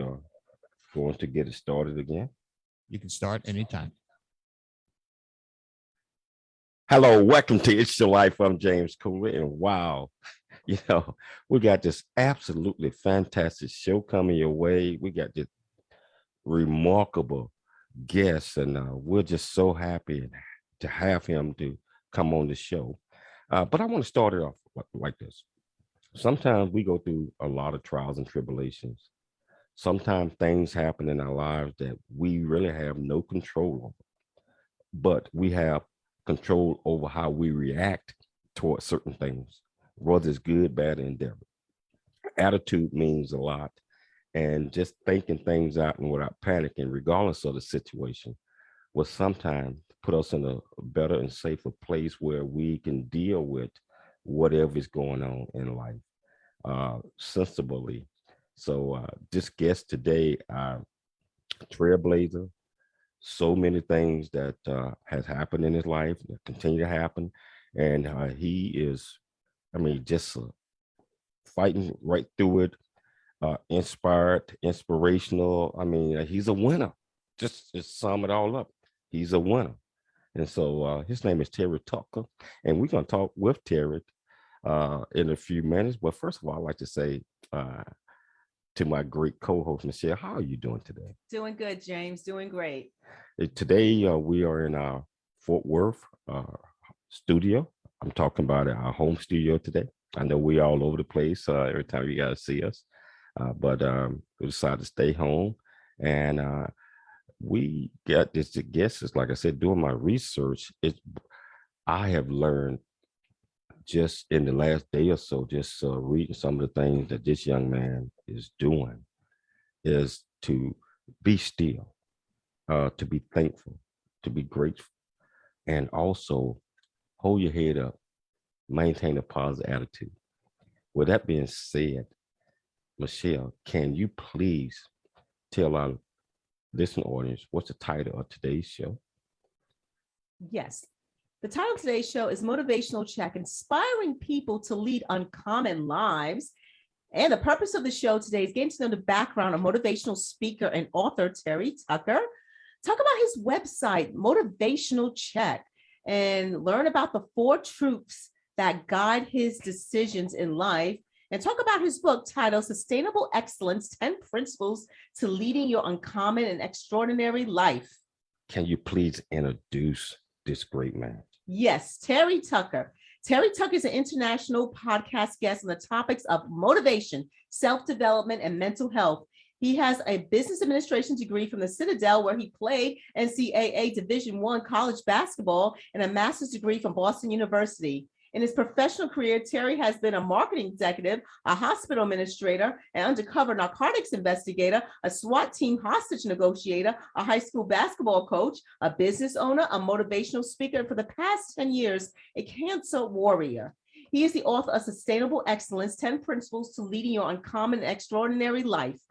are going to get it started again. You can start anytime. Hello, welcome to It's Your Life. I'm James Cooler, and wow, we got this absolutely fantastic show coming your way. We got this remarkable guest, and we're just so happy to have him to come on the show. But I want to start it off like this. Sometimes we go through a lot of trials and tribulations. Sometimes things happen in our lives that we really have no control over, but we have control over how we react towards certain things, whether it's good, bad, or indifferent. Attitude means a lot, and just thinking things out and without panicking, regardless of the situation, will sometimes put us in a better and safer place where we can deal with whatever is going on in life sensibly. So this guest today, trailblazer, so many things that has happened in his life that continue to happen, and he is, just fighting right through it, inspired, inspirational. He's a winner. Just sum it all up, he's a winner. And so his name is Terry Tucker, and we're going to talk with Terry in a few minutes. But first of all, I'd like to say to my great co-host, Michelle, how are you doing today? Doing good, James. Doing great. Today, we are in our Fort Worth studio. I'm talking about our home studio today. I know we're all over the place every time you guys see us, but we decided to stay home. And we got this guest. It's like I said, doing my research, I have learned just in the last day or so, just reading some of the things that this young man is doing, is to be still, to be thankful, to be grateful, and also hold your head up, maintain a positive attitude. With that being said, Michelle, can you please tell our listening audience what's the title of today's show? Yes. The title of today's show is Motivational Check, inspiring people to lead uncommon lives. And the purpose of the show today is getting to know the background of motivational speaker and author Terry Tucker. Talk about his website, Motivational Check, and learn about the 4 truths that guide his decisions in life. And talk about his book titled Sustainable Excellence, 10 Principles to Leading Your Uncommon and Extraordinary Life. Can you please introduce this great man? Yes, Terry Tucker. Terry Tucker is an international podcast guest on the topics of motivation, self-development, and mental health. He has a business administration degree from the Citadel, where he played NCAA Division I college basketball, and a master's degree from Boston University. In his professional career, Terry has been a marketing executive, a hospital administrator, an undercover narcotics investigator, a SWAT team hostage negotiator, a high school basketball coach, a business owner, a motivational speaker, and for the past 10 years, a cancer warrior. He is the author of Sustainable Excellence, 10 Principles to Leading Your Uncommon and Extraordinary Life.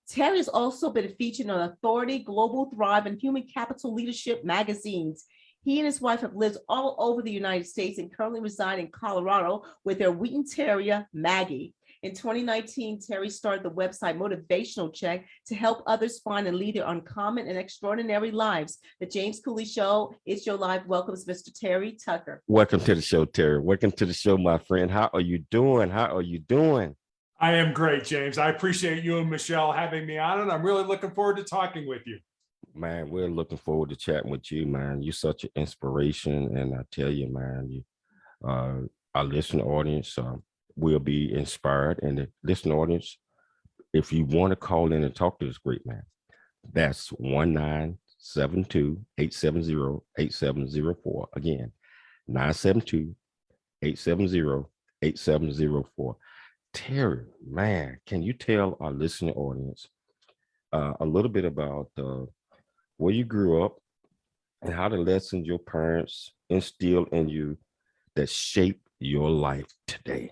Terry has also been featured on Authority, Global Thrive, and Human Capital Leadership magazines. He and his wife have lived all over the United States and currently reside in Colorado with their Wheaton Terrier, Maggie. In 2019, Terry started the website Motivational Check to help others find and lead their uncommon and extraordinary lives. The James Cooley Show, It's Your Life, welcomes Mr. Terry Tucker. Welcome to the show, Terry. Welcome to the show, my friend. How are you doing? How are you doing? I am great, James. I appreciate you and Michelle having me on, and I'm really looking forward to talking with you. Man, we're looking forward to chatting with you, man. You're such an inspiration, and I tell you, man, our listening audience will be inspired, and the listening audience, if you want to call in and talk to this great man, that's 1972-870-8704. Again, 972-870-8704. Terry, man, can you tell our listening audience a little bit about where you grew up and how the lessons your parents instilled in you that shape your life today?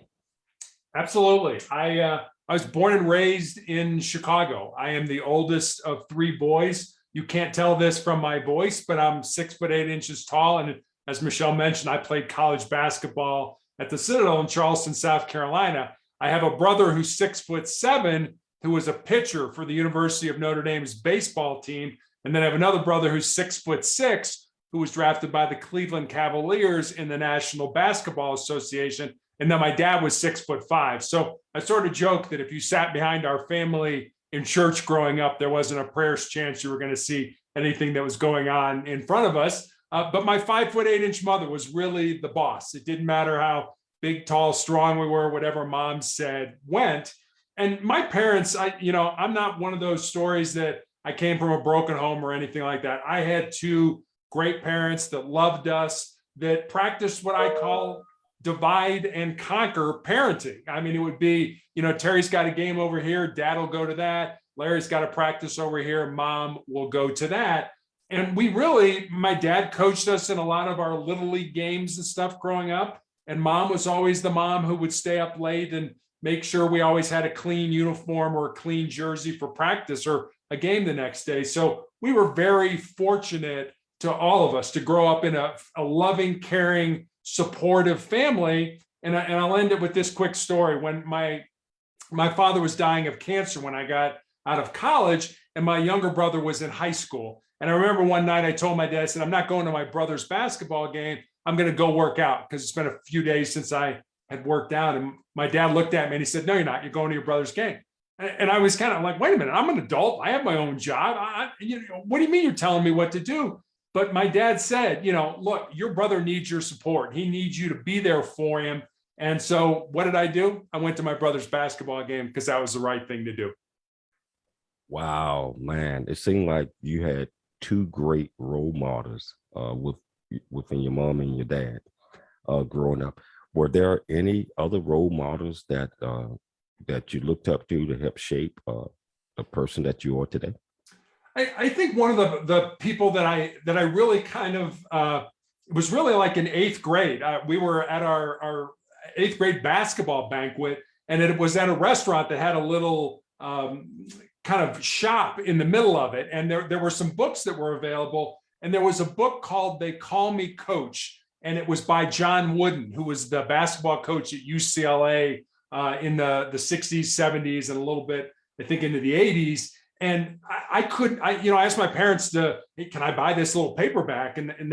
Absolutely. I was born and raised in Chicago. I am the oldest of 3 boys. You can't tell this from my voice, but I'm 6'8" tall. And as Michelle mentioned, I played college basketball at the Citadel in Charleston, South Carolina. I have a brother who's 6'7", who was a pitcher for the University of Notre Dame's baseball team. And then I have another brother who's 6'6", who was drafted by the Cleveland Cavaliers in the National Basketball Association. And then my dad was 6'5". So I sort of joke that if you sat behind our family in church growing up, there wasn't a prayer's chance you were going to see anything that was going on in front of us. But my 5'8" mother was really the boss. It didn't matter how big, tall, strong we were, whatever mom said went. And my parents, I'm not one of those stories that I came from a broken home or anything like that. I had two great parents that loved us, that practiced what I call divide and conquer parenting. I mean, it would be, Terry's got a game over here, dad will go to that. Larry's got a practice over here, mom will go to that. And my dad coached us in a lot of our little league games and stuff growing up. And mom was always the mom who would stay up late and make sure we always had a clean uniform or a clean jersey for practice or a game the next day. So we were very fortunate to all of us to grow up in a loving, caring, supportive family. And I'll end it with this quick story. When my father was dying of cancer when I got out of college, and my younger brother was in high school. And I remember one night I told my dad, I said, I'm not going to my brother's basketball game. I'm going to go work out because it's been a few days since I had worked out. And my dad looked at me and he said, no, you're not. You're going to your brother's game. And I was kind of like, wait a minute, I'm an adult. I have my own job. What do you mean you're telling me what to do? But my dad said, look, your brother needs your support. He needs you to be there for him. And so what did I do? I went to my brother's basketball game because that was the right thing to do. Wow, man. It seemed like you had two great role models within your mom and your dad growing up. Were there any other role models that you looked up to help shape the person that you are today? I think one of the people that I really kind of it was really like in eighth grade. We were at our eighth grade basketball banquet, and it was at a restaurant that had a little kind of shop in the middle of it. And there were some books that were available. And there was a book called They Call Me Coach. And it was by John Wooden, who was the basketball coach at UCLA in the 60s, 70s, and a little bit, I think, into the 80s. And I asked my parents hey, can I buy this little paperback? And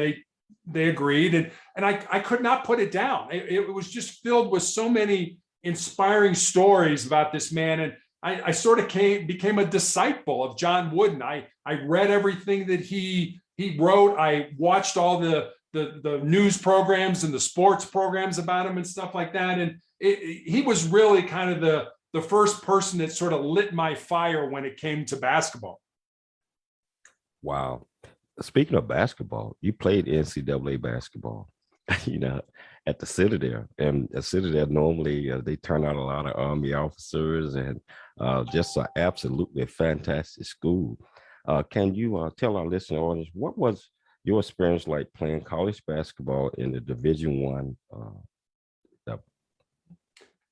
they agreed. And I could not put it down. It was just filled with so many inspiring stories about this man. And I sort of became a disciple of John Wooden. I read everything that he wrote. I watched all the news programs and the sports programs about him and stuff like that. And he was really kind of the first person that sort of lit my fire when it came to basketball. Wow. Speaking of basketball, you played NCAA basketball, at the Citadel. And the Citadel normally they turn out a lot of Army officers and just an absolutely fantastic school. Can you tell our listener audience what was your experience like playing college basketball in the Division I?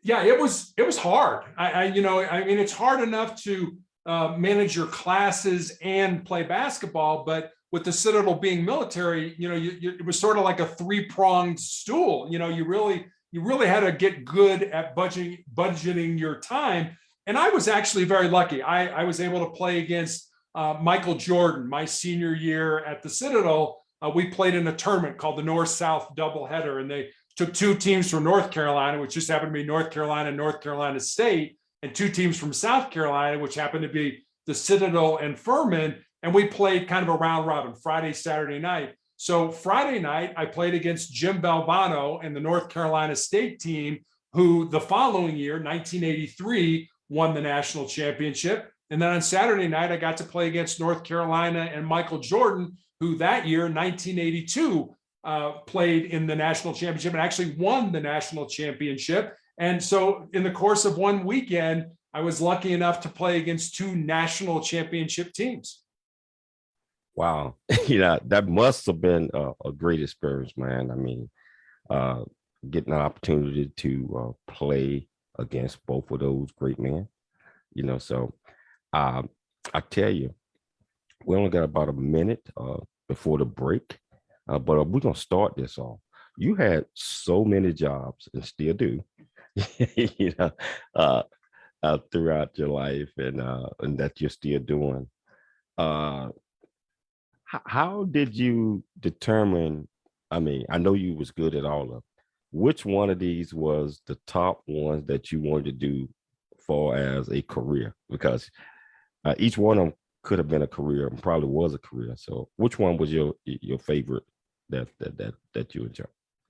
Yeah, it was hard. It's hard enough to manage your classes and play basketball, but with the Citadel being military, it was sort of like a three-pronged stool. You really had to get good at budgeting your time. And I was actually very lucky. I was able to play against Michael Jordan my senior year at the Citadel. We played in a tournament called the North-South Doubleheader, and they took two teams from North Carolina, which just happened to be North Carolina and North Carolina State, and two teams from South Carolina, which happened to be the Citadel and Furman. And we played kind of a round robin, Friday, Saturday night. So Friday night, I played against Jim Valvano and the North Carolina State team, who the following year, 1983, won the national championship. And then on Saturday night, I got to play against North Carolina and Michael Jordan, who that year, 1982, played in the national championship and actually won the national championship. And so in the course of one weekend, I was lucky enough to play against two national championship teams. Wow. That must have been a great experience, man. I mean, getting an opportunity to play against both of those great men, so I tell you, we only got about a minute before the break, but we're going to start this off. You had so many jobs and still do, throughout your life, and that you're still doing. How did you determine? I mean, I know you was good at all of them. Which one of these was the top ones that you wanted to do for as a career? Because each one of them could have been a career and probably was a career. So, which one was your favorite that you enjoyed?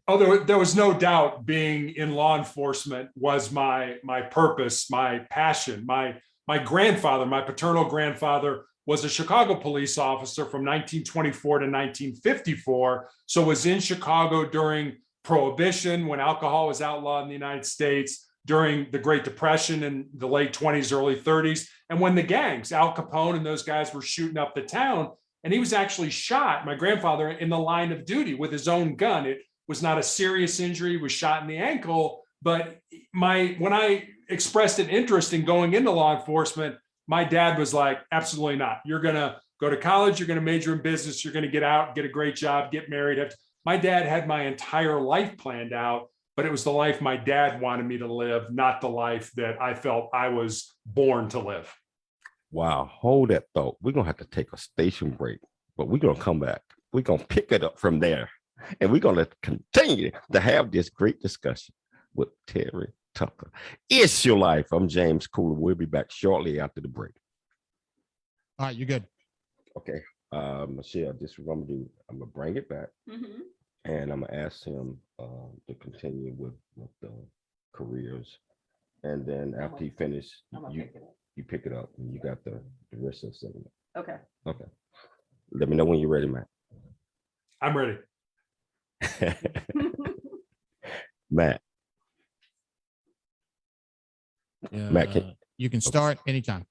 Oh, there was no doubt being in law enforcement was my purpose, my passion. My grandfather, my paternal grandfather, was a Chicago police officer from 1924 to 1954. So was in Chicago during Prohibition, when alcohol was outlawed in the United States, during the Great Depression in the late 20s, early 30s, and when the gangs, Al Capone and those guys, were shooting up the town. And he was actually shot, my grandfather, in the line of duty with his own gun. It was not a serious injury, was shot in the ankle. But when I expressed an interest in going into law enforcement, my dad was like, absolutely not. You're going to go to college, you're going to major in business, you're going to get out, get a great job, get married. My dad had my entire life planned out, but it was the life my dad wanted me to live, not the life that I felt I was born to live. Wow, hold that thought. We're going to have to take a station break, but we're going to come back. We're going to pick it up from there, and we're going to continue to have this great discussion with Terry Tucker. It's Your Life. I'm James 𝐂𝐓. We'll be back shortly after the break. All right, you're good. Okay, Michelle, this is what I'm going to do. I'm going to bring it back, and I'm going to ask him to continue with the careers. And then after you finish, you pick it up, and you got the rest of the segment. Okay. Okay. Let me know when you're ready, Matt. I'm ready. Matt. Matt, you can start anytime.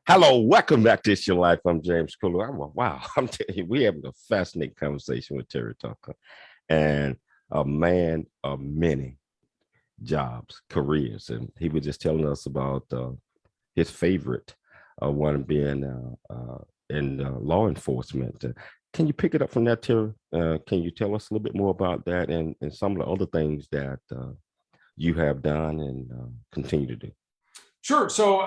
Hello, welcome back to It's Your Life. I'm James 𝐂𝐓. Wow, I'm telling you, we're having a fascinating conversation with Terry Tucker, and a man of many jobs, careers. And he was just telling us about his favorite one being in law enforcement. Can you pick it up from that, Terry? Can you tell us a little bit more about that and some of the other things that you have done and continue to do? Sure. So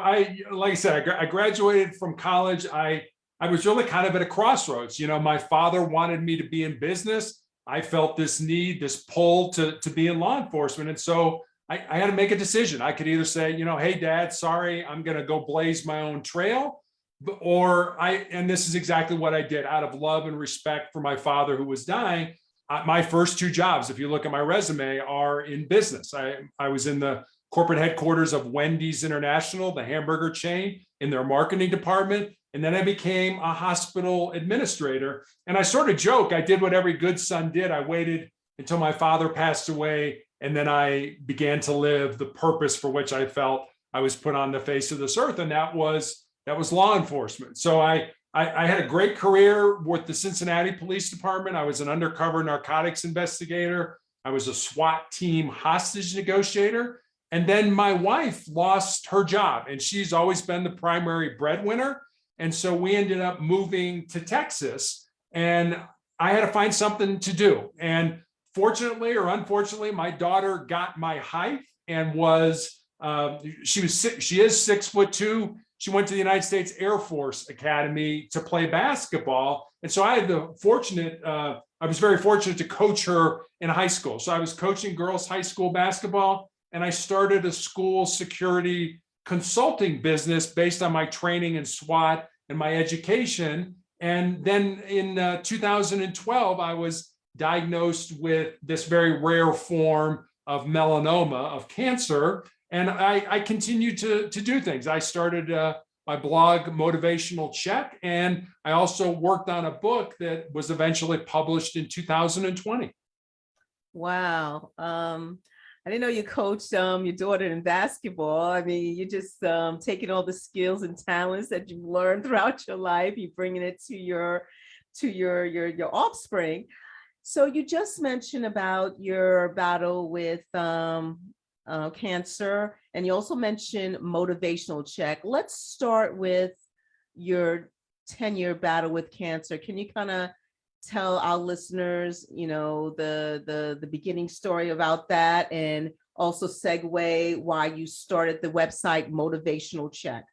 like I said, I graduated from college. I was really kind of at a crossroads. You know, my father wanted me to be in business. I felt this need, this pull to be in law enforcement. And so I had to make a decision. I could either say, you know, hey, Dad, sorry, I'm going to go blaze my own trail. And this is exactly what I did out of love and respect for my father who was dying. My first two jobs, if you look at my resume, are in business. I was in the corporate headquarters of Wendy's International, the hamburger chain, in their marketing department. And then I became a hospital administrator. And I sort of joke, I did what every good son did. I waited until my father passed away. And then I began to live the purpose for which I felt I was put on the face of this earth. And that was law enforcement. So I had a great career with the Cincinnati Police Department. I was an undercover narcotics investigator. I was a SWAT team hostage negotiator. And then my wife lost her job, and she's always been the primary breadwinner. And so we ended up moving to Texas, and I had to find something to do. And fortunately or unfortunately, my daughter got my height and she is 6'2". She went to the United States Air Force Academy to play basketball. And so I was very fortunate to coach her in high school. So I was coaching girls high school basketball, and I started a school security consulting business based on my training in SWAT and my education. And then in 2012, I was diagnosed with this very rare form of melanoma, of cancer. And I continued to do things. I started my blog, Motivational Check, and I also worked on a book that was eventually published in 2020. Wow. I didn't know you coached your daughter in basketball. I mean, you just taking all the skills and talents that you've learned throughout your life, you bringing it to your offspring. So you just mentioned about your battle with cancer, and you also mentioned Motivational Check. Let's start with your 10-year battle with cancer. Can you kind of tell our listeners, you know, the beginning story about that and also segue why you started the website Motivational Check?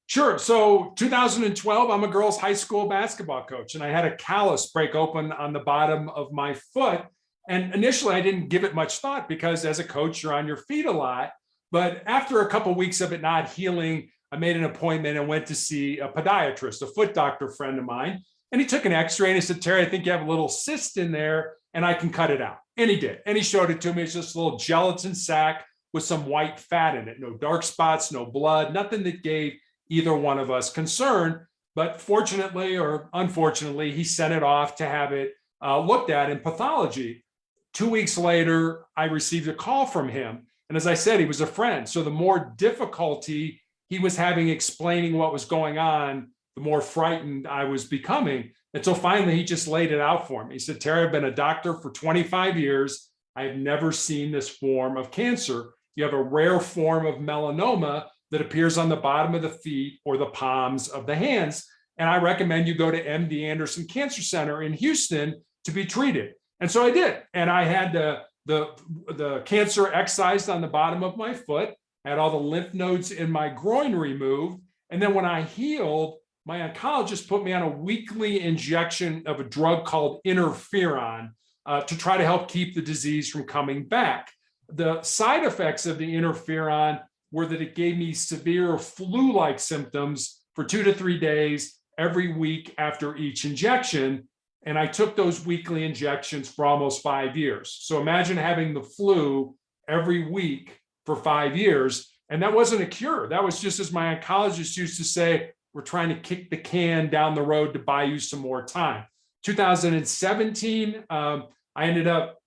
Sure. So 2012, I'm a girls' high school basketball coach, and I had a callus break open on the bottom of my foot. And initially, I didn't give it much thought because as a coach, you're on your feet a lot. But after a couple of weeks of it not healing, I made an appointment and went to see a podiatrist, a foot doctor friend of mine. And he took an x-ray and he said, Terry, I think you have a little cyst in there and I can cut it out. And he did. And he showed it to me. It's just a little gelatin sac with some white fat in it. No dark spots, no blood, nothing that gave either one of us concern. But fortunately or unfortunately, he sent it off to have it looked at in pathology. 2 weeks later, I received a call from him. And as I said, he was a friend. So the more difficulty he was having explaining what was going on, the more frightened I was becoming. And so finally, he just laid it out for me. He said, Terry, I've been a doctor for 25 years. I have never seen this form of cancer. You have a rare form of melanoma that appears on the bottom of the feet or the palms of the hands. And I recommend you go to MD Anderson Cancer Center in Houston to be treated. And so I did. And I had the cancer excised on the bottom of my foot. I had all the lymph nodes in my groin removed. And then when I healed, my oncologist put me on a weekly injection of a drug called interferon to try to help keep the disease from coming back. The side effects of the interferon were that it gave me severe flu-like symptoms for 2 to 3 days every week after each injection. And I took those weekly injections for almost 5 years. So imagine having the flu every week for 5 years. And that wasn't a cure. That was just, as my oncologist used to say, we're trying to kick the can down the road to buy you some more time. 2017, I ended up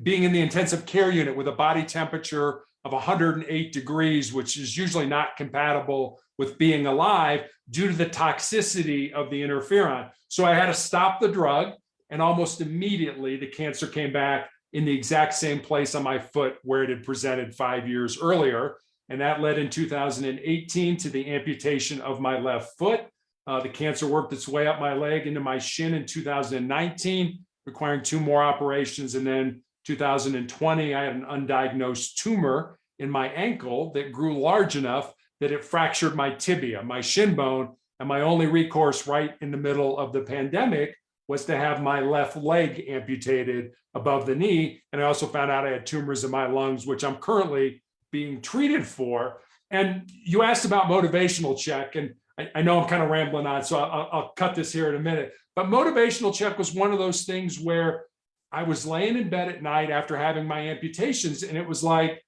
being in the intensive care unit with a body temperature of 108 degrees, which is usually not compatible with being alive due to the toxicity of the interferon. So I had to stop the drug, and almost immediately the cancer came back in the exact same place on my foot where it had presented 5 years earlier. And that led in 2018 to the amputation of my left foot. The cancer worked its way up my leg into my shin in 2019, requiring 2 more operations. And then 2020, I had an undiagnosed tumor in my ankle that grew large enough that it fractured my tibia, my shin bone. And my only recourse right in the middle of the pandemic was to have my left leg amputated above the knee. And I also found out I had tumors in my lungs, which I'm currently being treated for. And you asked about Motivational Check, and I know I'm kind of rambling on, so I'll cut this here in a minute. But Motivational Check was one of those things where I was laying in bed at night after having my amputations, and it was like,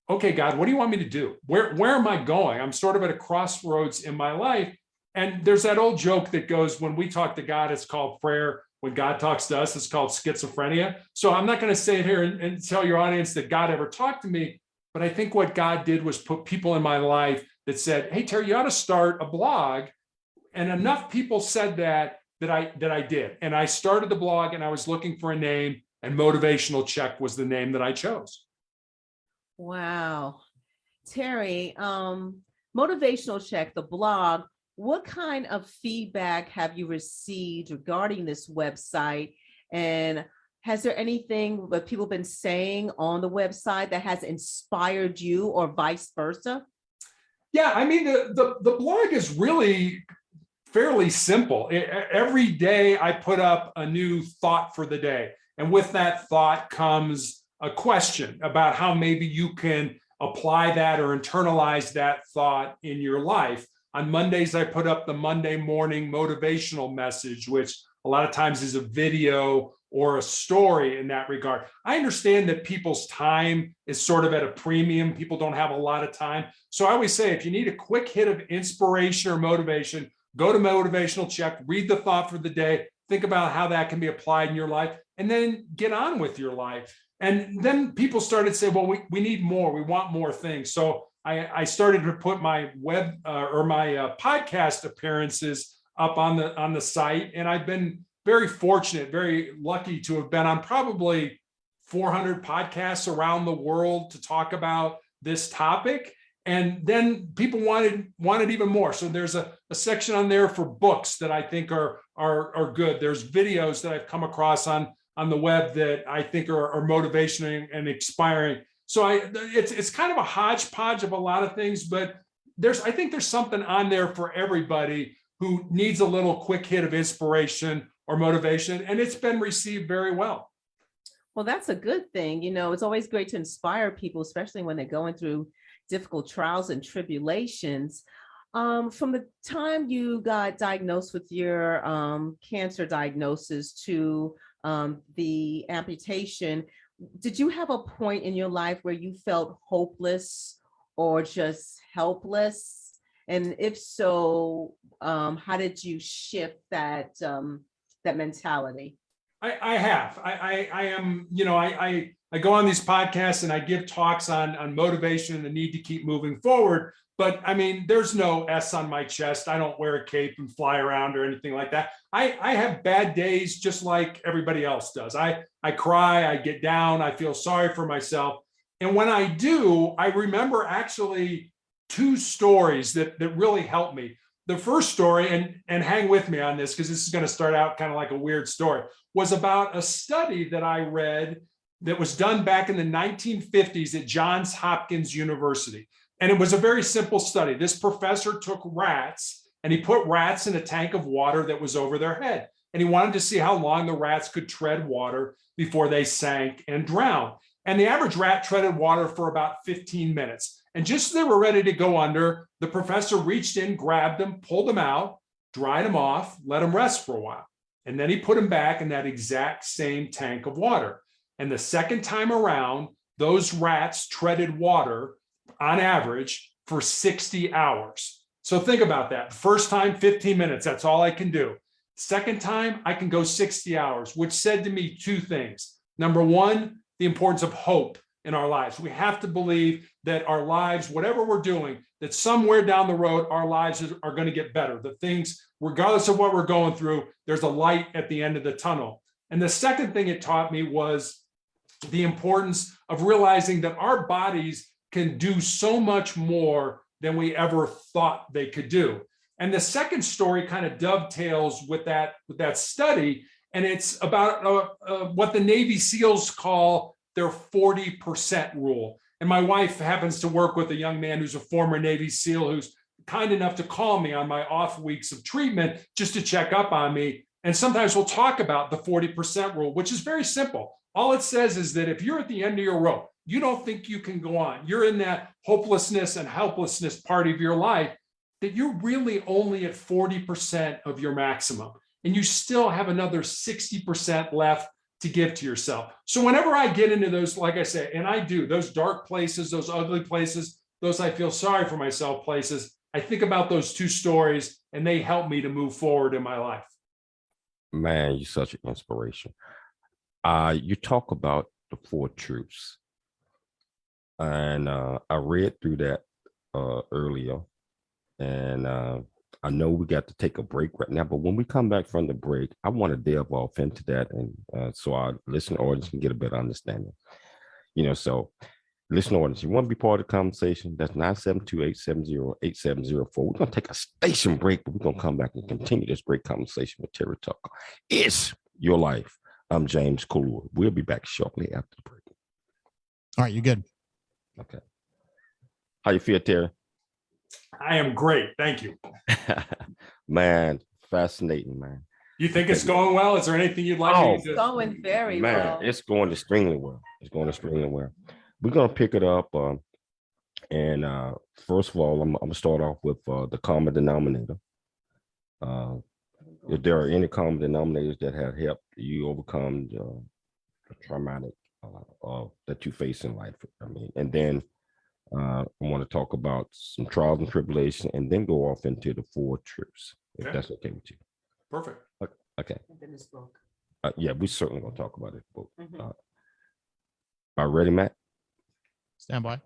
okay, God, what do you want me to do? Where am I going? I'm sort of at a crossroads in my life. And there's that old joke that goes, when we talk to God, it's called prayer. When God talks to us, it's called schizophrenia. So I'm not going to say it here and tell your audience that God ever talked to me. But I think what God did was put people in my life that said, hey, Terry, you ought to start a blog. And enough people said that I did. And I started the blog, and I was looking for a name, and Motivational Check was the name that I chose. Wow. Terry, Motivational Check, the blog, what kind of feedback have you received regarding this website? And has there anything that people have been saying on the website that has inspired you, or vice versa? Yeah, I mean, the blog is really fairly simple. Every day I put up a new thought for the day. And with that thought comes a question about how maybe you can apply that or internalize that thought in your life. On Mondays, I put up the Monday morning motivational message, which a lot of times is a video or a story in that regard. I understand that people's time is sort of at a premium. People don't have a lot of time. So I always say, if you need a quick hit of inspiration or motivation, go to Motivational Check, read the thought for the day, think about how that can be applied in your life, and then get on with your life. And then people started to say, well, we need more. We want more things. So I started to put my web or my podcast appearances up on the site. And I've been very fortunate, very lucky to have been on probably 400 podcasts around the world to talk about this topic. And then people wanted even more. So there's a section on there for books that I think are good. There's videos that I've come across on on the web that I think are motivational and inspiring. So it's kind of a hodgepodge of a lot of things, but I think there's something on there for everybody who needs a little quick hit of inspiration or motivation, and it's been received very well. Well, that's a good thing. It's always great to inspire people, especially when they're going through difficult trials and tribulations. From the time you got diagnosed with your cancer diagnosis to the amputation, did you have a point in your life where you felt hopeless or just helpless? And if so, how did you shift that mentality? I have. I am, I go on these podcasts and I give talks on motivation and the need to keep moving forward. But I mean, there's no S on my chest. I don't wear a cape and fly around or anything like that. I have bad days just like everybody else does. I cry, I get down, I feel sorry for myself. And when I do, I remember actually two stories that really helped me. The first story, and hang with me on this because this is going to start out kind of like a weird story, was about a study that I read that was done back in the 1950s at Johns Hopkins University. And it was a very simple study. This professor took rats and he put rats in a tank of water that was over their head. And he wanted to see how long the rats could tread water before they sank and drowned. And the average rat treaded water for about 15 minutes. And just as they were ready to go under, the professor reached in, grabbed them, pulled them out, dried them off, let them rest for a while. And then he put them back in that exact same tank of water. And the second time around, those rats treaded water on average for 60 hours. So think about that. First time, 15 minutes. That's all I can do. Second time, I can go 60 hours, which said to me two things. Number one, the importance of hope in our lives. We have to believe that our lives, whatever we're doing, that somewhere down the road, our lives are going to get better. The things, regardless of what we're going through, there's a light at the end of the tunnel. And the second thing it taught me was the importance of realizing that our bodies can do so much more than we ever thought they could do. And the second story kind of dovetails with that study. And it's about what the Navy SEALs call their 40% rule. And my wife happens to work with a young man who's a former Navy SEAL who's kind enough to call me on my off weeks of treatment just to check up on me. And sometimes we'll talk about the 40% rule, which is very simple. All it says is that if you're at the end of your rope, you don't think you can go on, you're in that hopelessness and helplessness part of your life, that you're really only at 40% of your maximum. And you still have another 60% left to give to yourself. So whenever I get into those, like I say, and I do, those dark places, those ugly places, those I feel sorry for myself places, I think about those two stories and they help me to move forward in my life. Man, you're such an inspiration. You talk about the 4 truths. And I read through that earlier. And I know we got to take a break right now, but when we come back from the break, I want to delve off into that, and so our listening audience can get a better understanding. So listening audience, you want to be part of the conversation? That's 972-870-8704. We're going to take a station break, but we're going to come back and continue this great conversation with Terry Tucker. It's your life. I'm James 𝐂𝐓. We'll be back shortly after the break. All right, you're good. Okay. How you feel, Terry? I am great. Thank you. Man, fascinating, man. You think it's going well? Is there anything you'd like me to? It's going very Man, well. it's going extremely well. It's going extremely well. We're going to pick it up. And first of all, I'm going to start off with the common denominator. If there are any common denominators that have helped you overcome the traumatic that you face in life. And then I want to talk about some trials and tribulations, and then go off into the 4 truths, if that's okay with you. Perfect. Okay. And then this book. Yeah, we certainly going to talk about it. Mhm. Are ready, Matt? Stand by.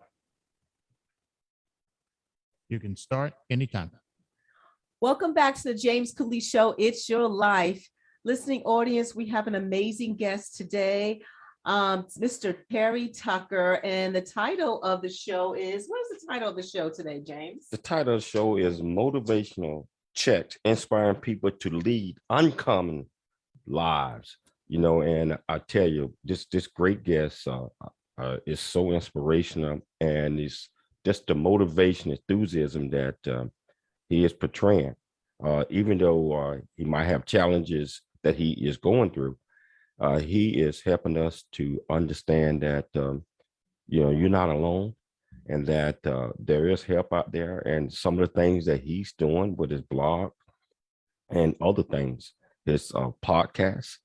You can start anytime. Welcome back to the James 𝐂𝐓 Show. It's your life. Listening audience, we have an amazing guest today, Mr. Terry Tucker. And the title of the show is, what is the title of the show today, James? The title of the show is Motivational Checks, inspiring people to lead uncommon lives. And I tell you, this great guest is so inspirational, and it's just the motivation, enthusiasm that he is portraying. Even though he might have challenges that he is going through, he is helping us to understand that you're not alone, and that there is help out there. And some of the things that he's doing with his blog and other things, his podcast.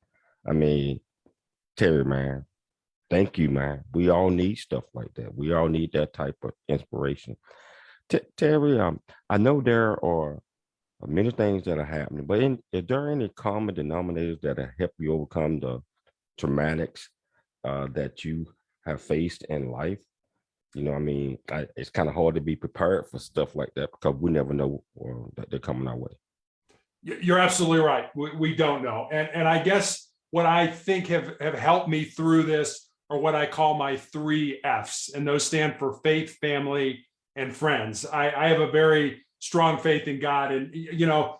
I mean, Terry, man, thank you, man. We all need stuff like that. We all need that type of inspiration. Terry, I know there are many things that are happening, but is there any common denominators that have helped you overcome the traumatics that you have faced in life? It's kind of hard to be prepared for stuff like that because we never know that they're coming our way. You're absolutely right. We don't know. And I guess what I think have helped me through this are what I call my 3 F's, and those stand for faith, family, and friends. I have a very strong faith in God. And,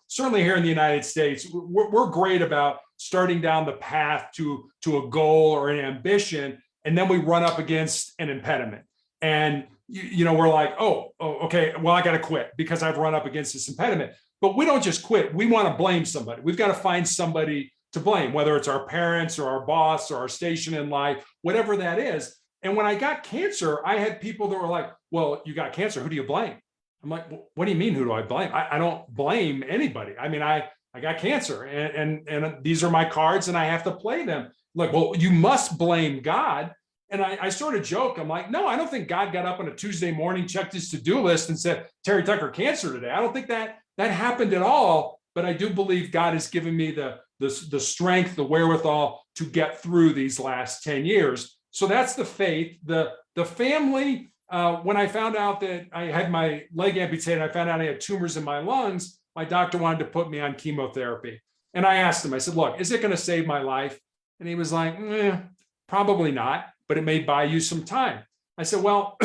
certainly here in the United States, we're great about starting down the path to a goal or an ambition, and then we run up against an impediment. And, we're like, oh, okay, well, I got to quit because I've run up against this impediment. But we don't just quit. We want to blame somebody. We've got to find somebody to blame, whether it's our parents or our boss or our station in life, whatever that is. And when I got cancer, I had people that were like, well, you got cancer. Who do you blame? I'm like, what do you mean? Who do I blame? I don't blame anybody. I mean, I got cancer and these are my cards and I have to play them. Like, well, you must blame God. And I sort of joke. I'm like, no, I don't think God got up on a Tuesday morning, checked his to-do list and said, Terry Tucker, cancer today. I don't think that happened at all. But I do believe God has given me the strength, the wherewithal to get through these last 10 years. So that's the faith. The family, when I found out that I had my leg amputated, I found out I had tumors in my lungs, my doctor wanted to put me on chemotherapy. And I asked him, I said, look, is it going to save my life? And he was like, probably not, but it may buy you some time. I said, well,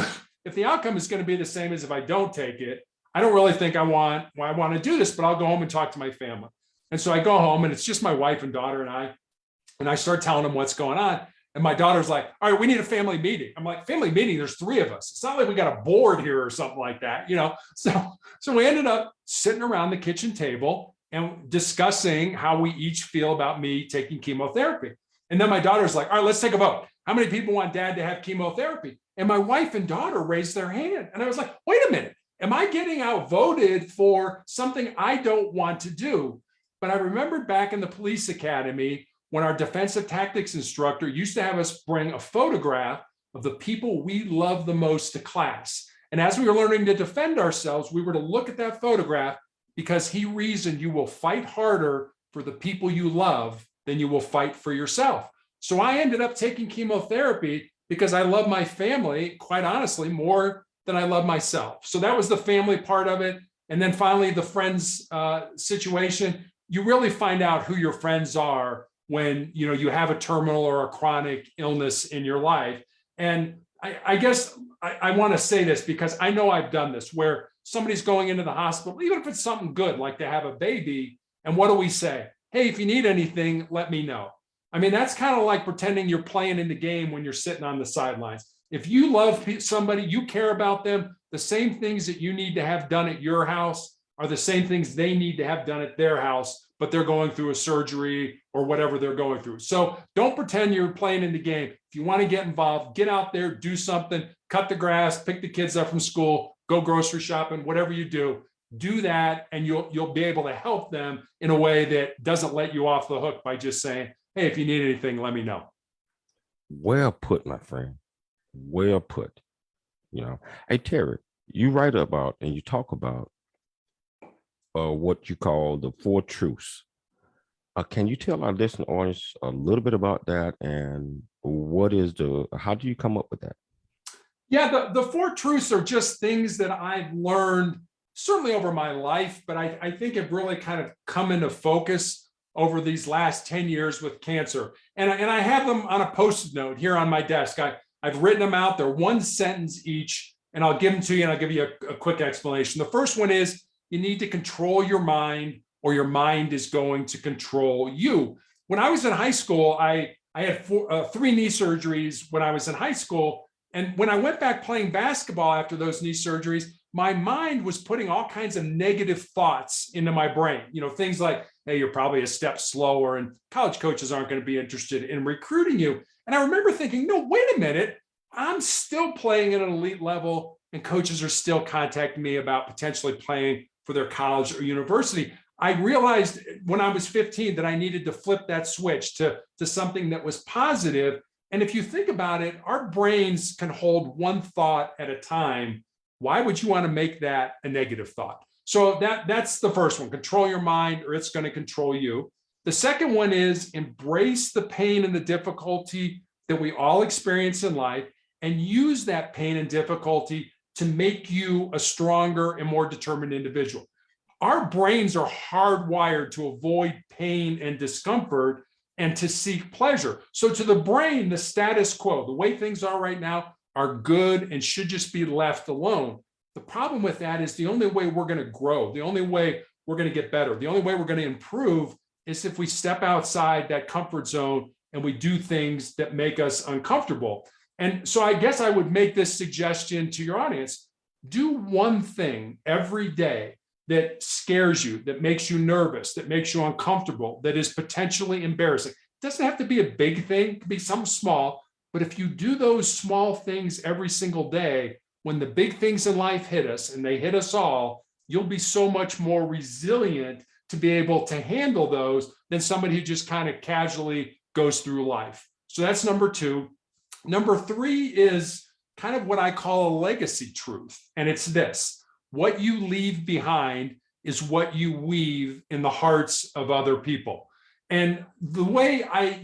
if the outcome is going to be the same as if I don't take it, I don't really think I want to do this, but I'll go home and talk to my family. And so I go home and it's just my wife and daughter and I start telling them what's going on. And my daughter's like, all right, we need a family meeting. I'm like, family meeting, there's 3 of us. It's not like we got a board here or something like that, So we ended up sitting around the kitchen table and discussing how we each feel about me taking chemotherapy. And then my daughter's like, all right, let's take a vote. How many people want dad to have chemotherapy? And my wife and daughter raised their hand. And I was like, wait a minute, am I getting outvoted for something I don't want to do? But I remembered back in the police academy when our defensive tactics instructor used to have us bring a photograph of the people we love the most to class. And as we were learning to defend ourselves, we were to look at that photograph because he reasoned you will fight harder for the people you love than you will fight for yourself. So I ended up taking chemotherapy because I love my family, quite honestly, more than I love myself. So that was the family part of it. And then finally, the friends situation. You really find out who your friends are when you have a terminal or a chronic illness in your life. And I guess I want to say this because I know I've done this where somebody's going into the hospital, even if it's something good, like to have a baby. And what do we say? Hey, if you need anything, let me know. I mean, that's kind of like pretending you're playing in the game when you're sitting on the sidelines. If you love somebody, you care about them, the same things that you need to have done at your house are the same things they need to have done at their house, but they're going through a surgery or whatever they're going through. So don't pretend you're playing in the game. If you want to get involved, get out there, do something, cut the grass, pick the kids up from school, go grocery shopping, whatever you do that, and you'll be able to help them in a way that doesn't let you off the hook by just saying, hey, if you need anything, let me know. Well put, my friend. Well put. Hey, Terry, you write about and you talk about what you call the 4 truths. Can you tell our listening audience a little bit about that, and how do you come up with that? Yeah, the 4 truths are just things that I've learned certainly over my life, but I think have really kind of come into focus over these last 10 years with cancer. And I have them on a Post-it note here on my desk. I've written them out. They're 1 sentence each, and I'll give them to you, and I'll give you a quick explanation. The first one is you need to control your mind, or your mind is going to control you. when I was in high school, I had three knee surgeries when I was in high school. And when I went back playing basketball after those knee surgeries, my mind was putting all kinds of negative thoughts into my brain. Things like, hey, you're probably a step slower and college coaches aren't going to be interested in recruiting you. And I remember thinking, no, wait a minute, I'm still playing at an elite level and coaches are still contacting me about potentially playing for their college or university. I realized when I was 15 that I needed to flip that switch to something that was positive. And if you think about it, our brains can hold one thought at a time. Why would you want to make that a negative thought? So that's the first one. Control your mind or it's going to control you. The second one is embrace the pain and the difficulty that we all experience in life and use that pain and difficulty to make you a stronger and more determined individual. Our brains are hardwired to avoid pain and discomfort and to seek pleasure. So to the brain, the status quo, the way things are right now, are good and should just be left alone. The problem with that is the only way we're going to grow, the only way we're going to get better, the only way we're going to improve is if we step outside that comfort zone and we do things that make us uncomfortable. And so I guess I would make this suggestion to your audience. Do one thing every day that scares you, that makes you nervous, that makes you uncomfortable, that is potentially embarrassing. It doesn't have to be a big thing, it can be something small. But if you do those small things every single day, when the big things in life hit us, and they hit us all, you'll be so much more resilient to be able to handle those than somebody who just kind of casually goes through life. So that's number two. Number three is kind of what I call a legacy truth. And it's this: what you leave behind is what you weave in the hearts of other people. And the way I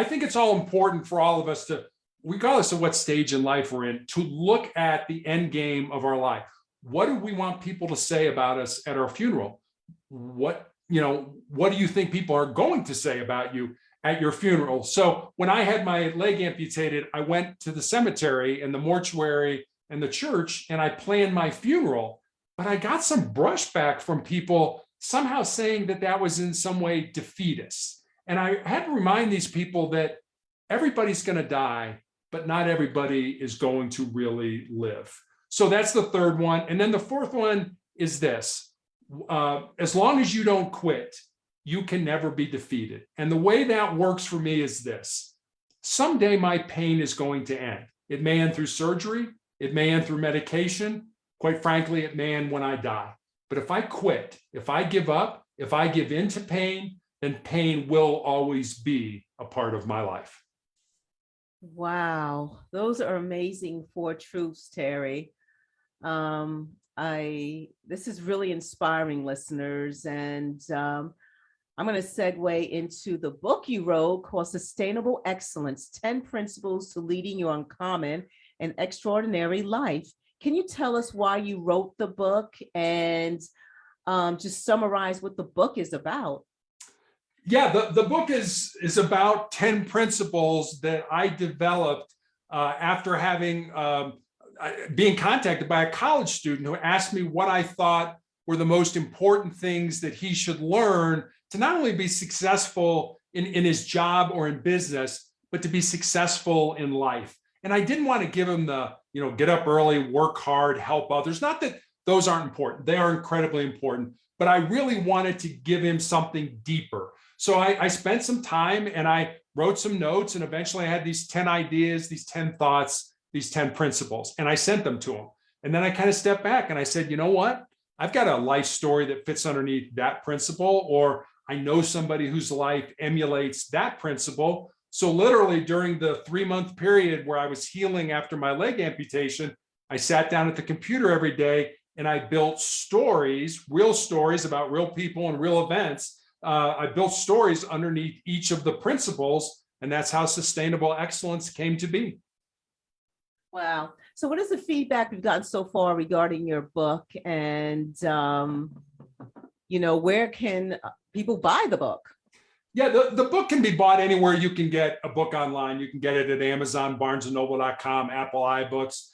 think it's all important for all of us to, regardless of what stage in life we're in, to look at the end game of our life. What do we want people to say about us at our funeral? What do you think people are going to say about you at your funeral? So when I had my leg amputated, I went to the cemetery and the mortuary and the church, and I planned my funeral. But I got some brushback from people somehow saying that that was in some way defeatist. And I had to remind these people that everybody's going to die, but not everybody is going to really live. So that's the third one. And then the fourth one is this: as long as you don't quit, you can never be defeated. And the way that works for me is this: someday my pain is going to end. It may end through surgery. It may end through medication. Quite frankly, it may end when I die. But if I quit, if I give up, if I give in to pain, then pain will always be a part of my life. Wow, those are amazing four truths, Terry. This is really inspiring, listeners, and I'm going to segue into the book you wrote called Sustainable Excellence: 10 Principles to Leading Your Uncommon and Extraordinary Life. Can you tell us why you wrote the book and just summarize what the book is about? Yeah, the book is about 10 principles that I developed after being contacted by a college student who asked me what I thought were the most important things that he should learn to not only be successful in his job or in business, but to be successful in life. And I didn't want to give him the, get up early, work hard, help others. Not that those aren't important. They are incredibly important. But I really wanted to give him something deeper. So I spent some time and I wrote some notes, and eventually I had these 10 ideas, these 10 thoughts, these 10 principles, and I sent them to him. And then I kind of stepped back and I said, you know what? I've got a life story that fits underneath that principle, or I know somebody whose life emulates that principle. So literally during the 3-month period where I was healing after my leg amputation, I sat down at the computer every day and I built stories, real stories about real people and real events. I built stories underneath each of the principles, and that's how sustainable excellence came to be. Wow. So what is the feedback we've gotten so far regarding your book, and, where can people buy the book? Yeah, the book can be bought anywhere you can get a book online. You can get it at Amazon, BarnesandNoble.com, Apple iBooks.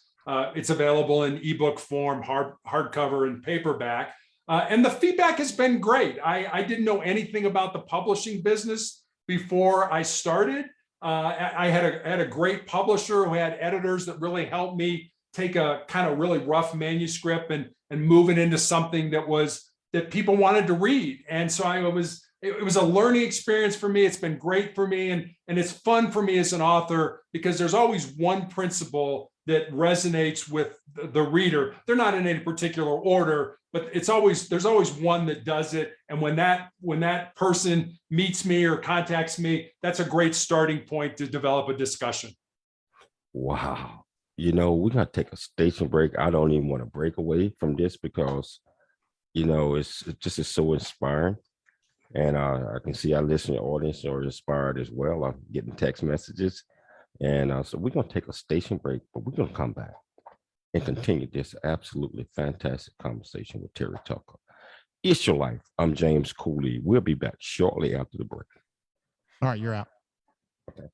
It's available in ebook form, hardcover, and paperback. And the feedback has been great. I didn't know anything about the publishing business before I started. I had a great publisher who had editors that really helped me take a kind of really rough manuscript and move it into something that people wanted to read. And so it was a learning experience for me. It's been great for me. And it's fun for me as an author because there's always one principle that resonates with the reader. They're not in any particular order, but there's always one that does it. And when that person meets me or contacts me, that's a great starting point to develop a discussion. Wow. We're going to take a station break. I don't even want to break away from this because, it's just is so inspiring. And I can see our listening audience are inspired as well. I'm getting text messages. And so we're going to take a station break, but we're going to come back and continue this absolutely fantastic conversation with Terry Tucker. It's Your Life. I'm James 𝐂𝐎𝐓. We'll be back shortly after the break. All right, you're out. Okay.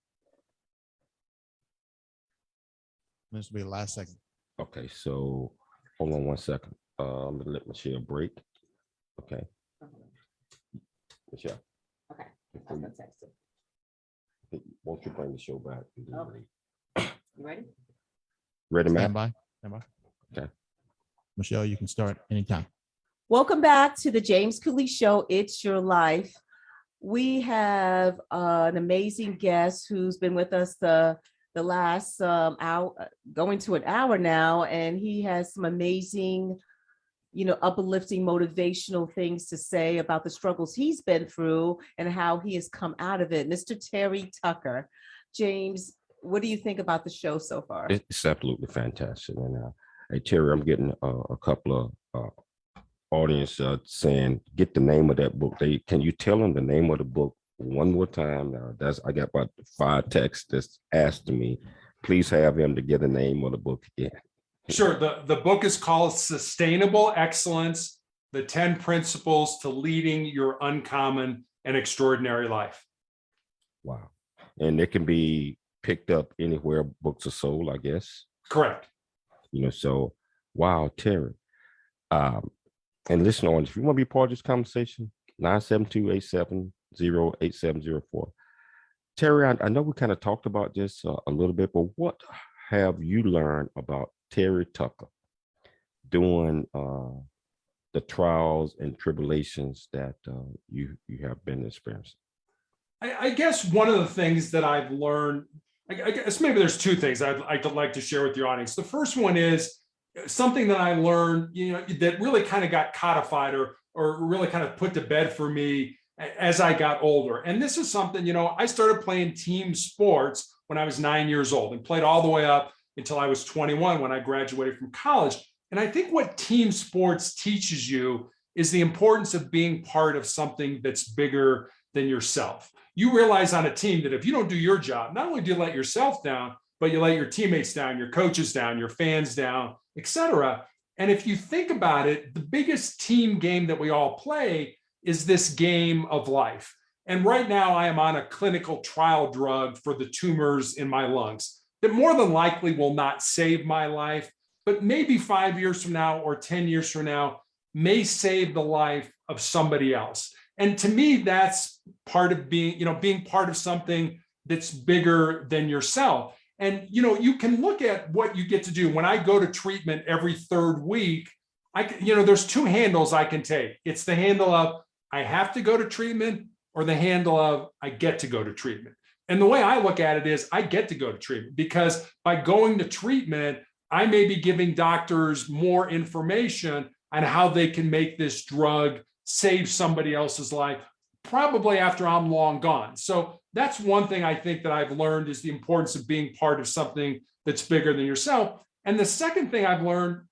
This will be the last segment. Okay, so hold on one second. I'm going to let Michelle break. Okay. Michelle. Okay. I'm gonna text her. Won't you bring the show back? Okay. You ready? Ready, Matt? Stand by. Stand by. Okay. Michelle, you can start anytime. Welcome back to the James 𝐂𝐎𝐓 Show. It's Your Life. We have an amazing guest who's been with us the last hour, going to an hour now, and he has some amazing, uplifting, motivational things to say about the struggles he's been through and how he has come out of it. Mr. Terry Tucker. James, what do you think about the show so far? It's absolutely fantastic. And hey, Terry, I'm getting a couple of audience saying, get the name of that book. Can you tell them the name of the book one more time? I got about 5 texts that's asking me, please have him to get the name of the book again. Sure. The book is called Sustainable Excellence, the 10 Principles to Leading Your Uncommon and Extraordinary Life. Wow. And it can be picked up anywhere books are sold, I guess. Correct. So, wow, Terry. And listen, on, if you want to be part of this conversation, 972-870-8704. Terry, I know we kind of talked about this a little bit, but what have you learned about Terry Tucker doing the trials and tribulations that you have been experiencing? I guess one of the things that I've learned, I guess maybe there's 2 things I'd like to share with your audience. The first one is something that I learned, that really kind of got codified or really kind of put to bed for me as I got older. And this is something, I started playing team sports when I was 9 years old and played all the way up until I was 21 when I graduated from college. And I think what team sports teaches you is the importance of being part of something that's bigger than yourself. You realize on a team that if you don't do your job, not only do you let yourself down, but you let your teammates down, your coaches down, your fans down, etc. And if you think about it, the biggest team game that we all play is this game of life. And right now I am on a clinical trial drug for the tumors in my lungs that more than likely will not save my life, but maybe 5 years from now or 10 years from now may save the life of somebody else. And to me, that's part of being part of something that's bigger than yourself. And, you can look at what you get to do. When I go to treatment every 3rd week, there's 2 handles I can take. It's the handle of I have to go to treatment or the handle of I get to go to treatment. And the way I look at it is I get to go to treatment because by going to treatment, I may be giving doctors more information on how they can make this drug save somebody else's life, probably after I'm long gone. So that's one thing I think that I've learned is the importance of being part of something that's bigger than yourself. And the second thing I've learned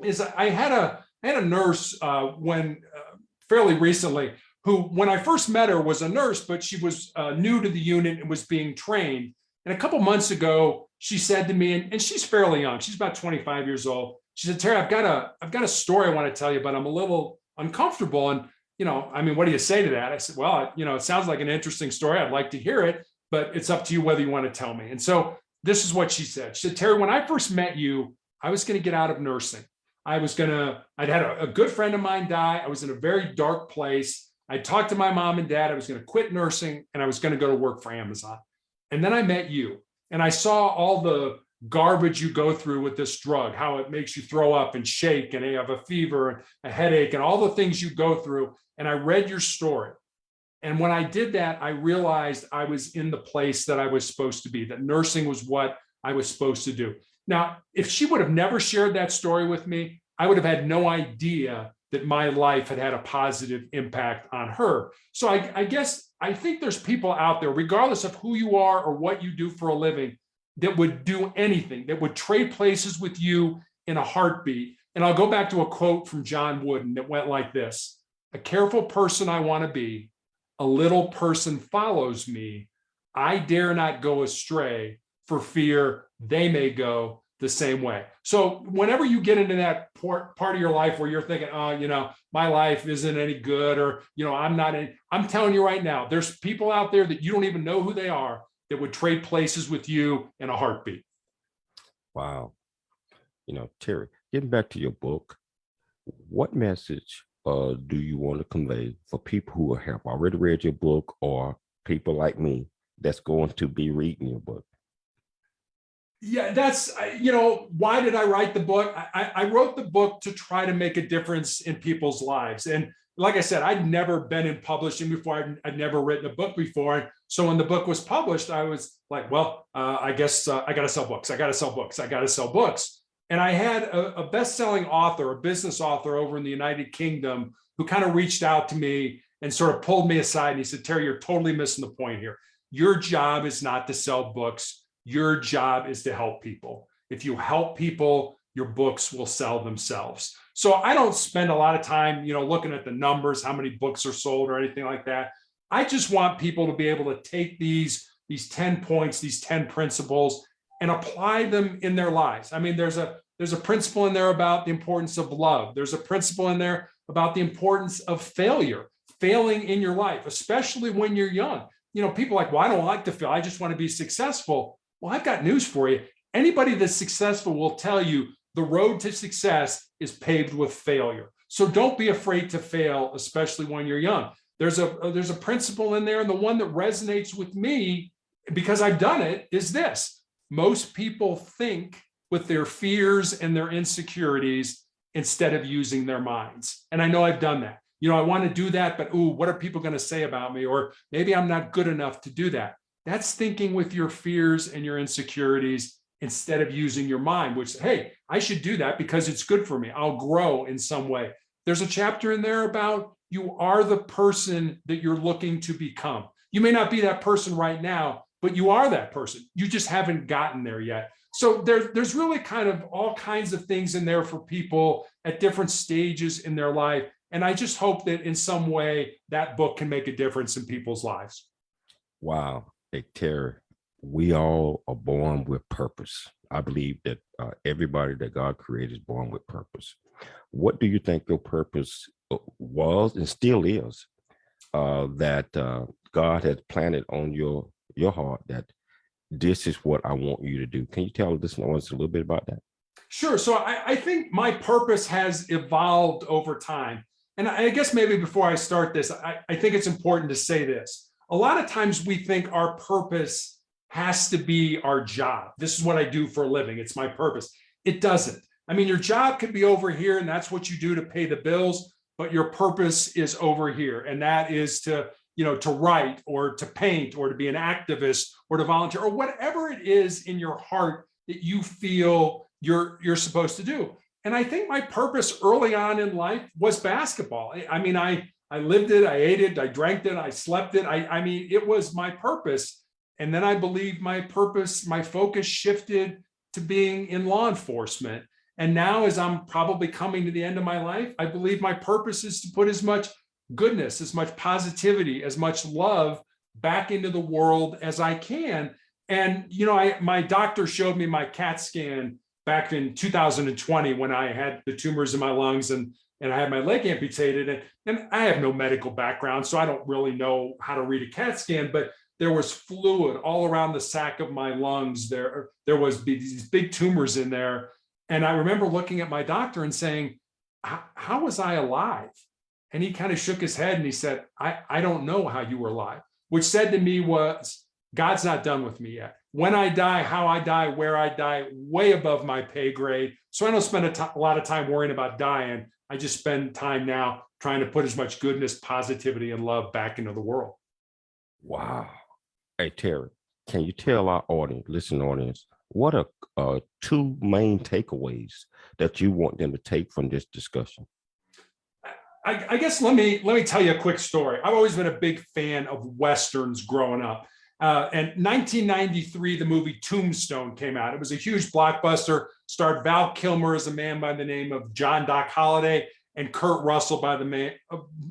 is I had a nurse fairly recently who, when I first met her, was a nurse, but she was new to the unit and was being trained. And a couple months ago, she said to me, and she's fairly young, she's about 25 years old. She said, Terry, I've got a story I want to tell you, but I'm a little uncomfortable. And, what do you say to that? I said, well, it sounds like an interesting story. I'd like to hear it, but it's up to you whether you want to tell me. And so this is what she said. She said, Terry, when I first met you, I was going to get out of nursing. I'd had a good friend of mine die. I was in a very dark place. I talked to my mom and dad. I was going to quit nursing and I was going to go to work for Amazon. And then I met you and I saw all the garbage you go through with this drug, how it makes you throw up and shake and you have a fever and a headache and all the things you go through. And I read your story. And when I did that, I realized I was in the place that I was supposed to be, that nursing was what I was supposed to do. Now, if she would have never shared that story with me, I would have had no idea that my life had a positive impact on her. So I think there's people out there, regardless of who you are or what you do for a living, that would do anything, that would trade places with you in a heartbeat. And I'll go back to a quote from John Wooden that went like this: "A careful person I want to be, a little person follows me. I dare not go astray for fear they may go the same way." So whenever you get into that part of your life where you're thinking, oh, my life isn't any good, or, I'm telling you right now, there's people out there that you don't even know who they are that would trade places with you in a heartbeat. Wow. Terry, getting back to your book, what message do you want to convey for people who have already read your book or people like me that's going to be reading your book? Yeah, that's, why did I write the book? I wrote the book to try to make a difference in people's lives. And like I said, I'd never been in publishing before. I'd never written a book before. So when the book was published, I was like, well, I guess I got to sell books. I got to sell books. I got to sell books. And I had a best-selling author, a business author over in the United Kingdom, who kind of reached out to me and sort of pulled me aside. And he said, "Terry, you're totally missing the point here. Your job is not to sell books. Your job is to help people. If you help people, your books will sell themselves." So I don't spend a lot of time, looking at the numbers, how many books are sold or anything like that. I just want people to be able to take these 10 points, these 10 principles, and apply them in their lives. I mean, there's a principle in there about the importance of love. There's a principle in there about the importance of failing in your life, especially when you're young. People are like, well, I don't like to fail. I just want to be successful. Well, I've got news for you. Anybody that's successful will tell you the road to success is paved with failure. So don't be afraid to fail, especially when you're young. There's a principle in there, and the one that resonates with me, because I've done it, is this: most people think with their fears and their insecurities instead of using their minds. And I know I've done that. I want to do that, but what are people going to say about me? Or maybe I'm not good enough to do that. That's thinking with your fears and your insecurities instead of using your mind, which, hey, I should do that because it's good for me. I'll grow in some way. There's a chapter in there about you are the person that you're looking to become. You may not be that person right now, but you are that person. You just haven't gotten there yet. So there's really kind of all kinds of things in there for people at different stages in their life. And I just hope that in some way that book can make a difference in people's lives. Wow. Hey, Terry, we all are born with purpose. I believe that everybody that God created is born with purpose. What do you think your purpose was and still is that God has planted on your heart, that this is what I want you to do? Can you tell this audience a little bit about that? Sure. So I think my purpose has evolved over time. And I guess maybe before I start this, I think it's important to say this. A lot of times we think our purpose has to be our job. This is what I do for a living. It's my purpose. It doesn't. I mean, your job could be over here and that's what you do to pay the bills, but your purpose is over here. And that is to write or to paint or to be an activist or to volunteer or whatever it is in your heart that you feel you're supposed to do. And I think my purpose early on in life was basketball. I mean, I lived it, I ate it, I drank it, I slept it. I mean, it was my purpose. And then I believe my purpose, my focus shifted to being in law enforcement. And now, as I'm probably coming to the end of my life, I believe my purpose is to put as much goodness, as much positivity, as much love back into the world as I can. And, my doctor showed me my CAT scan back in 2020 when I had the tumors in my lungs and I had my leg amputated. And I have no medical background, so I don't really know how to read a CAT scan, but there was fluid all around the sac of my lungs. There was these big tumors in there. And I remember looking at my doctor and saying, how was I alive? And he kind of shook his head and he said, I don't know how you were alive, which said to me was, God's not done with me yet. When I die, how I die, where I die, way above my pay grade. So I don't spend a lot of time worrying about dying. I just spend time now trying to put as much goodness, positivity, and love back into the world. Wow. Hey, Terry, can you tell our audience, listening audience, what are two main takeaways that you want them to take from this discussion? I guess let me tell you a quick story. I've always been a big fan of Westerns growing up. And 1993, the movie Tombstone came out. It was a huge blockbuster, starred Val Kilmer as a man by the name of John Doc Holliday and Kurt Russell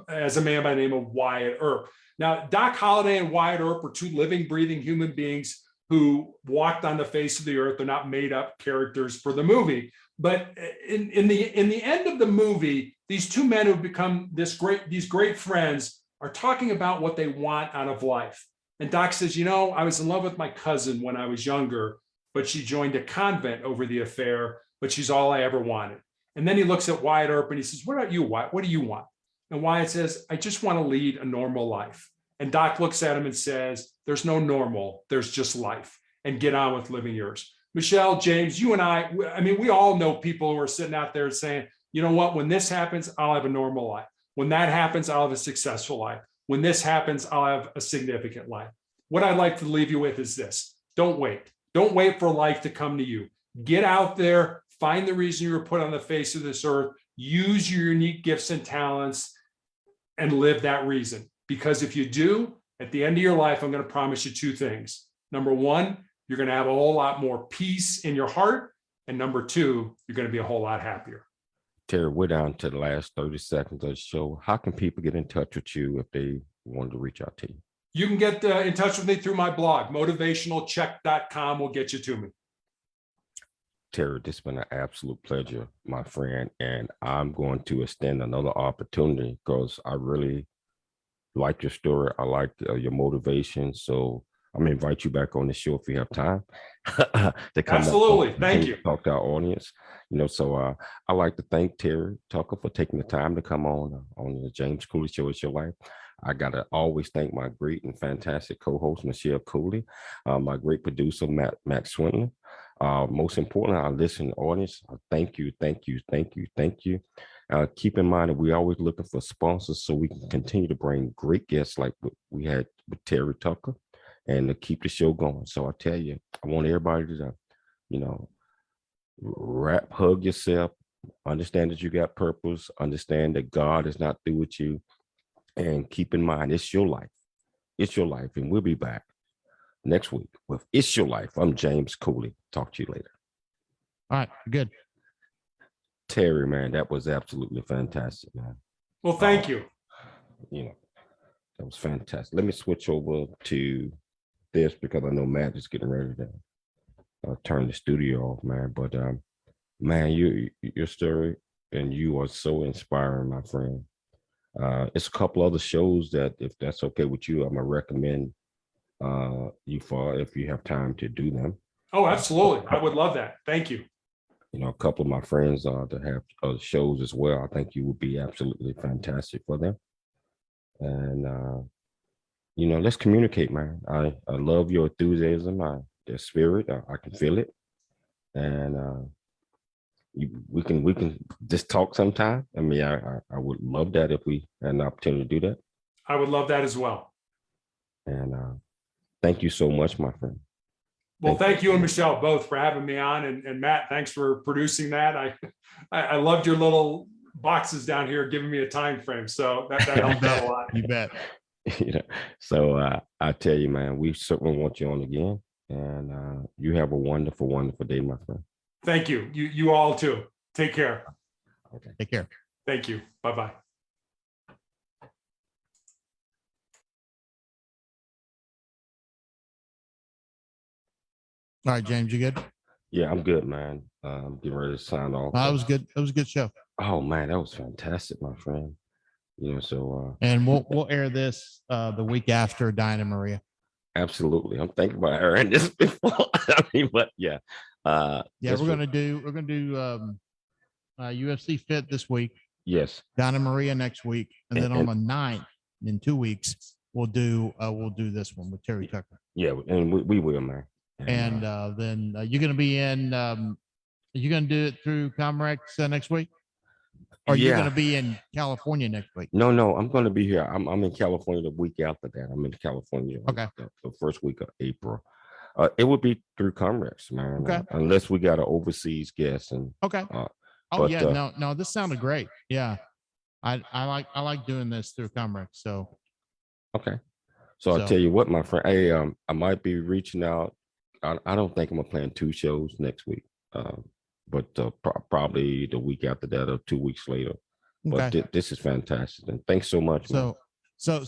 as a man by the name of Wyatt Earp. Now, Doc Holliday and Wyatt Earp were two living, breathing human beings who walked on the face of the earth. They're not made up characters for the movie. But in the end of the movie, these two men who've become these great friends are talking about what they want out of life. And Doc says, I was in love with my cousin when I was younger, but she joined a convent over the affair, but she's all I ever wanted. And then he looks at Wyatt Earp and he says, what about you, Wyatt? What do you want? And Wyatt says, I just want to lead a normal life. And Doc looks at him and says, there's no normal, there's just life, and get on with living yours. Michelle, James, you and I mean, we all know people who are sitting out there saying, you know what, when this happens, I'll have a normal life. When that happens, I'll have a successful life. When this happens, I'll have a significant life. What I'd like to leave you with is this. Don't wait. Don't wait for life to come to you. Get out there, find the reason you were put on the face of this earth, use your unique gifts and talents, and live that reason. Because if you do, at the end of your life, I'm going to promise you two things. Number one, you're going to have a whole lot more peace in your heart. And number two, you're going to be a whole lot happier. Terry, we're down to the last 30 seconds of the show. How can people get in touch with you if they wanted to reach out to you? You can get in touch with me through my blog. Motivationalcheck.com will get you to me. Terry, this has been an absolute pleasure, my friend. And I'm going to extend another opportunity because I really like your story. I like your motivation. So I'm going to invite you back on the show if you have time to come. Absolutely. Thank you. Talk to our audience. So I like to thank Terry Tucker for taking the time to come on the James Cooley Show. It's Your Life. I got to always thank my great and fantastic co-host, Michelle Cooley, my great producer, Matt Swindler. Most importantly, our listening audience, thank you. Keep in mind that we're always looking for sponsors so we can continue to bring great guests like we had with Terry Tucker and to keep the show going. So I tell you, I want everybody to, hug yourself, understand that you got purpose, understand that God is not through with you, and keep in mind, it's your life. It's your life, and we'll be back next week with It's Your Life. I'm James Cooley. Talk to you later. All right, good. Terry, man, that was absolutely fantastic, man. Well, thank you. That was fantastic. Let me switch over to this because I know Matt is getting ready to turn the studio off, man. But man, your story and you are so inspiring, my friend. It's a couple other shows that, if that's okay with you, I'm gonna recommend you for if you have time to do them. Oh, absolutely. I would love that. Thank you. A couple of my friends that have other shows as well. I think you would be absolutely fantastic for them. And let's communicate, man. I love your enthusiasm, the spirit. I can feel it. And we can just talk sometime. I mean, I would love that if we had an opportunity to do that. I would love that as well. And thank you so much, my friend. Well, thank you and Michelle both for having me on, and Matt, thanks for producing that. I loved your little boxes down here giving me a time frame, so that helped out a lot. You bet. So I tell you, man, we certainly want you on again, and you have a wonderful, wonderful day, my friend. Thank you. You all too. Take care. Okay. Take care. Thank you. Bye-bye. All right, James, you good? Yeah, I'm good, man. I'm getting ready to sign off. That was good. That was a good show. Oh man, that was fantastic, my friend. And we'll air this the week after Diana Maria. Absolutely. I'm thinking about airing this before. I mean, but yeah. We're gonna do UFC Fit this week. Yes. Donna Maria next week, and then on And- the 9th, in 2 weeks, we'll do this one with Terry Tucker. Yeah, and we will, man. And then you're going to be in. You're going to do it through Comrex next week, or you're going to be in California next week. No, I'm going to be here. I'm in California the week after that. I'm in California. Okay. The first week of April. It would be through Comrex, man. Okay. Unless we got an overseas guest. And Okay. but, yeah, no, this sounded great. Yeah, I like doing this through Comrex. So okay. So I'll tell you what, my friend. Hey, I might be reaching out. I don't think I'm gonna plan 2 shows next week. But probably the week after that or 2 weeks later. But okay. this is fantastic, and thanks so much. Man. So